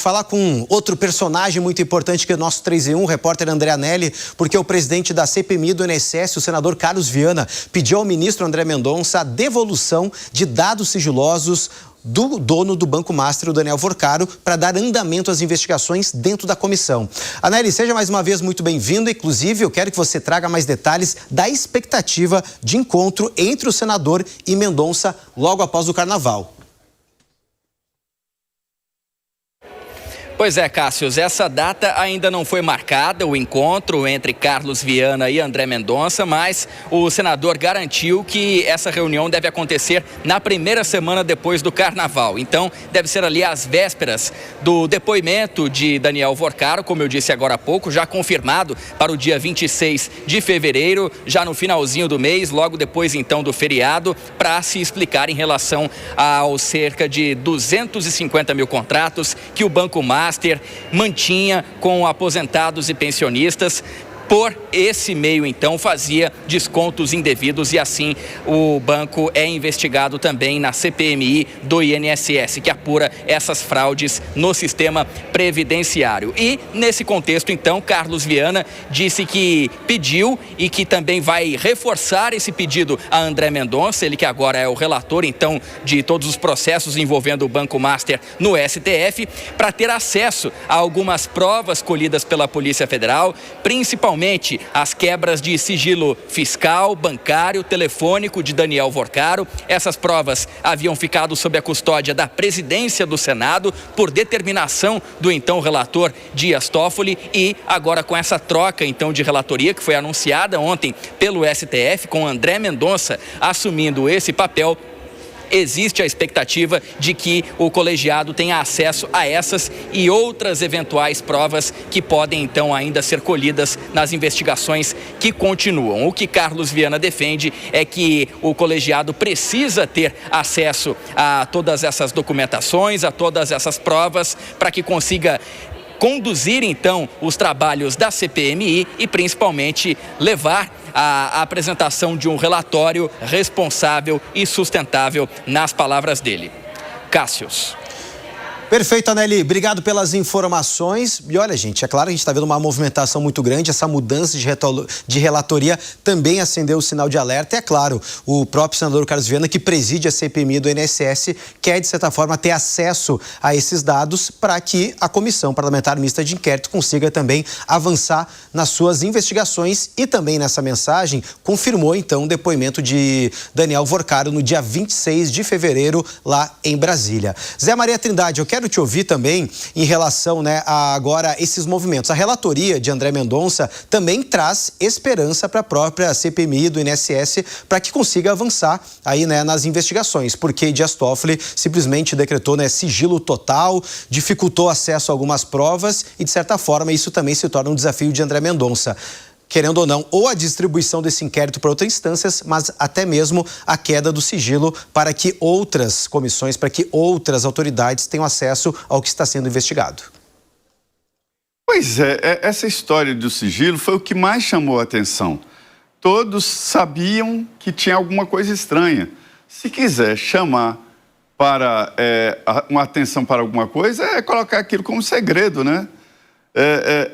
Falar com outro personagem muito importante que é o nosso 3 em 1, o repórter André Anelli, porque o presidente da CPMI do INSS, o senador Carlos Viana, pediu ao ministro André Mendonça a devolução de dados sigilosos do dono do Banco Master, o Daniel Vorcaro, para dar andamento às investigações dentro da comissão. Anelli, seja mais uma vez muito bem-vindo. Inclusive, eu quero que você traga mais detalhes da expectativa de encontro entre o senador e Mendonça logo após o Carnaval. Pois é, Cássius, essa data ainda não foi marcada, o encontro entre Carlos Viana e André Mendonça, mas o senador garantiu que essa reunião deve acontecer na primeira semana depois do Carnaval. Então, deve ser ali às vésperas do depoimento de Daniel Vorcaro, como eu disse agora há pouco, já confirmado para o dia 26 de fevereiro, já no finalzinho do mês, logo depois então do feriado, para se explicar em relação aos cerca de 250 mil contratos que o Banco Master mantinha com aposentados e pensionistas. Por esse meio, então, fazia descontos indevidos e assim o banco é investigado também na CPMI do INSS, que apura essas fraudes no sistema previdenciário. E, nesse contexto, então, Carlos Viana disse que pediu e que também vai reforçar esse pedido a André Mendonça, ele que agora é o relator, então, de todos os processos envolvendo o Banco Master no STF, para ter acesso a algumas provas colhidas pela Polícia Federal, principalmente as quebras de sigilo fiscal, bancário, telefônico de Daniel Vorcaro. Essas provas haviam ficado sob a custódia da presidência do Senado por determinação do então relator Dias Toffoli e agora com essa troca então de relatoria que foi anunciada ontem pelo STF com André Mendonça assumindo esse papel, existe a expectativa de que o colegiado tenha acesso a essas e outras eventuais provas que podem, então, ainda ser colhidas nas investigações que continuam. O que Carlos Viana defende é que o colegiado precisa ter acesso a todas essas documentações, a todas essas provas, para que consiga conduzir, então, os trabalhos da CPMI e, principalmente, levar a apresentação de um relatório responsável e sustentável, nas palavras dele. Cássius. Perfeito, Anelli. Obrigado pelas informações. E olha, gente, é claro que a gente está vendo uma movimentação muito grande. Essa mudança de relatoria também acendeu o sinal de alerta. E é claro, o próprio senador Carlos Viana, que preside a CPMI do INSS, quer, de certa forma, ter acesso a esses dados para que a Comissão Parlamentar Mista de Inquérito consiga também avançar nas suas investigações. E também nessa mensagem confirmou, então, o depoimento de Daniel Vorcaro no dia 26 de fevereiro, lá em Brasília. Zé Maria Trindade, eu quero te ouvir também em relação, a agora esses movimentos. A relatoria de André Mendonça também traz esperança para a própria CPMI do INSS para que consiga avançar aí, nas investigações, porque Dias Toffoli simplesmente decretou, sigilo total, dificultou acesso a algumas provas e, de certa forma, isso também se torna um desafio de André Mendonça. Querendo ou não, ou a distribuição desse inquérito para outras instâncias, mas até mesmo a queda do sigilo para que outras comissões, para que outras autoridades tenham acesso ao que está sendo investigado. Pois é, essa história do sigilo foi o que mais chamou a atenção. Todos sabiam que tinha alguma coisa estranha. Se quiser chamar para uma atenção para alguma coisa, é colocar aquilo como segredo, né?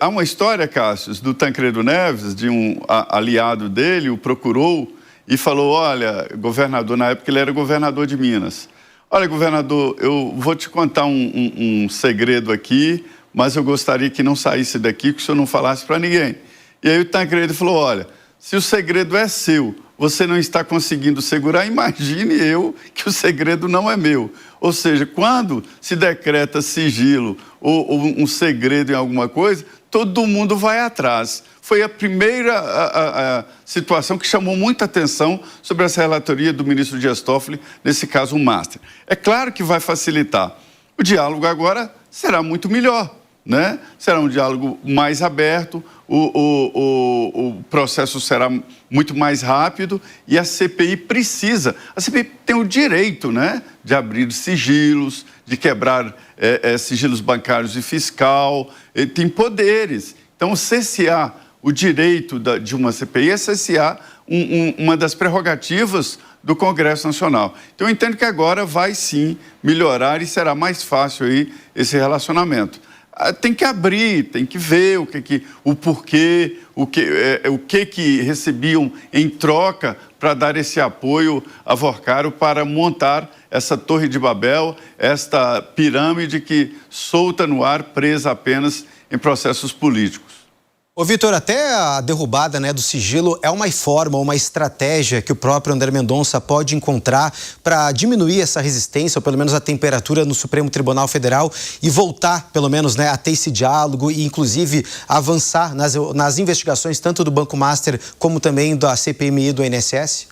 Há uma história, Cássio, do Tancredo Neves, de um aliado dele, o procurou e falou: olha, governador, na época ele era governador de Minas, olha, governador, eu vou te contar um segredo aqui, mas eu gostaria que não saísse daqui, que o senhor não falasse para ninguém. E aí o Tancredo falou: olha, se o segredo é seu, você não está conseguindo segurar, imagine eu que o segredo não é meu. Ou seja, quando se decreta sigilo ou um segredo em alguma coisa, todo mundo vai atrás. Foi a primeira situação que chamou muita atenção sobre essa relatoria do ministro Dias Toffoli, nesse caso o Master. É claro que vai facilitar. O diálogo agora será muito melhor, né? Será um diálogo mais aberto, o processo será muito mais rápido e a CPI precisa. A CPI tem o direito, né, de abrir sigilos, de quebrar sigilos bancários e fiscal, tem poderes. Então, cessear o direito de uma CPI é cessear uma das prerrogativas do Congresso Nacional. Então, eu entendo que agora vai sim melhorar e será mais fácil aí esse relacionamento. Tem que abrir, tem que ver o porquê, o que recebiam em troca para dar esse apoio a Vorcaro para montar essa Torre de Babel, esta pirâmide que solta no ar, presa apenas em processos políticos. Ô Vitor, até a derrubada, né, do sigilo é uma forma, uma estratégia que o próprio André Mendonça pode encontrar para diminuir essa resistência, ou pelo menos a temperatura no Supremo Tribunal Federal e voltar, pelo menos, né, a ter esse diálogo e, inclusive, avançar nas investigações tanto do Banco Master como também da CPMI do INSS?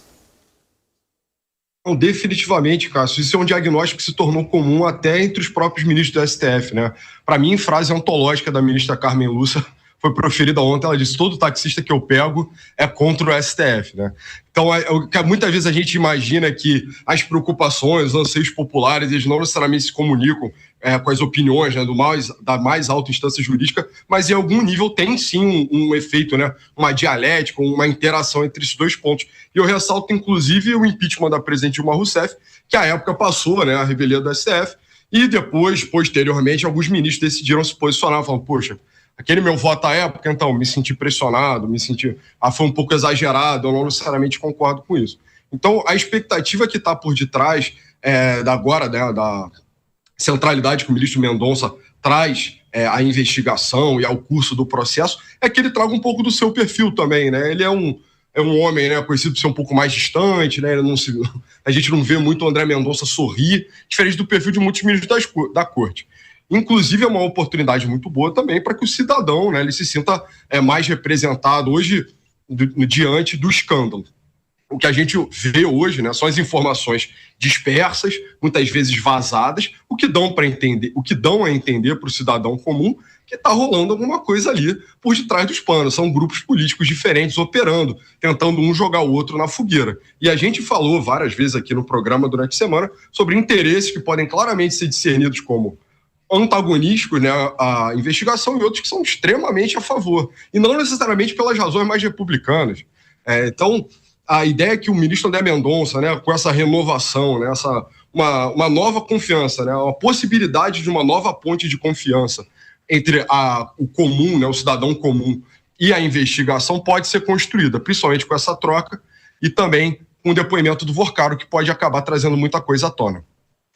Não, definitivamente, Cássio. Isso é um diagnóstico que se tornou comum até entre os próprios ministros do STF, né? Para mim, frase antológica da ministra Carmen Lúcia foi proferida ontem, ela disse: todo taxista que eu pego é contra o STF, né? Então, muitas vezes a gente imagina que as preocupações, os anseios populares, eles não necessariamente se comunicam com as opiniões, né, da mais alta instância jurídica, mas em algum nível tem sim um efeito, né, uma dialética, uma interação entre esses dois pontos. E eu ressalto, inclusive, o impeachment da presidente Dilma Rousseff, que à época passou, né, a revelia do STF, e depois, posteriormente, alguns ministros decidiram se posicionar, falando: poxa, aquele meu voto à época, então, me senti pressionado, foi um pouco exagerado, eu não necessariamente concordo com isso. Então, a expectativa que está por detrás agora, né, da centralidade que o ministro Mendonça traz à investigação e ao curso do processo, é que ele traga um pouco do seu perfil também, né? Ele é um homem, né, conhecido por ser um pouco mais distante, né? A gente não vê muito o André Mendonça sorrir, diferente do perfil de muitos ministros da corte. Inclusive, é uma oportunidade muito boa também para que o cidadão, né, ele se sinta mais representado hoje diante do escândalo. O que a gente vê hoje, né, são as informações dispersas, muitas vezes vazadas, o que dão a entender para o cidadão comum que está rolando alguma coisa ali por detrás dos panos. São grupos políticos diferentes operando, tentando um jogar o outro na fogueira. E a gente falou várias vezes aqui no programa durante a semana sobre interesses que podem claramente ser discernidos como antagonísticos, né, à investigação, e outros que são extremamente a favor, e não necessariamente pelas razões mais republicanas. Então, a ideia é que o ministro André Mendonça, né, com essa renovação, né, uma nova confiança, né, a possibilidade de uma nova ponte de confiança entre o comum, né, o cidadão comum e a investigação pode ser construída, principalmente com essa troca e também com o depoimento do Vorcaro, que pode acabar trazendo muita coisa à tona.